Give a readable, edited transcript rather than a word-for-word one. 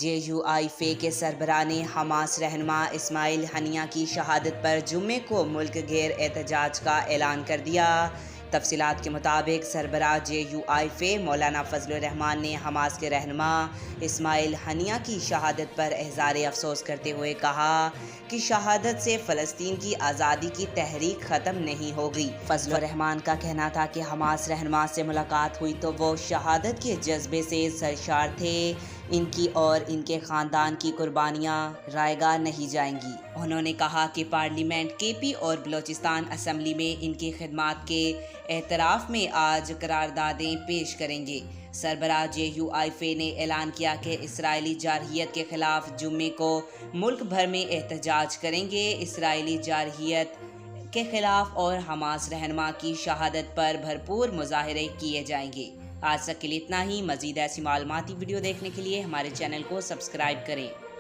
JUIF کے سربراہ نے حماس رہنما اسماعیل ہنیہ کی شہادت پر جمعے کو ملک گیر احتجاج کا اعلان کر دیا۔ تفصیلات کے مطابق سربراہ JUIF مولانا فضل الرحمان نے حماس کے رہنما اسماعیل ہنیہ کی شہادت پر اظہار افسوس کرتے ہوئے کہا کہ شہادت سے فلسطین کی آزادی کی تحریک ختم نہیں ہوگی۔ فضل الرحمان کا کہنا تھا کہ حماس رہنما سے ملاقات ہوئی تو وہ شہادت کے جذبے سے سرشار تھے، ان کی اور ان کے خاندان کی قربانیاں رائیگاں نہیں جائیں گی۔ انہوں نے کہا کہ پارلیمنٹ KP اور بلوچستان اسمبلی میں ان کی خدمات کے اعتراف میں آج قراردادیں پیش کریں گے۔ سربراہ JUIF نے اعلان کیا کہ اسرائیلی جارحیت کے خلاف جمعے کو ملک بھر میں احتجاج کریں گے۔ اسرائیلی جارحیت کے خلاف اور حماس رہنما کی شہادت پر بھرپور مظاہرے کیے جائیں گے۔ آج تک کے لیے اتنا ہی۔ مزید ایسی معلوماتی ویڈیو دیکھنے کے لیے ہمارے چینل کو سبسکرائب کریں۔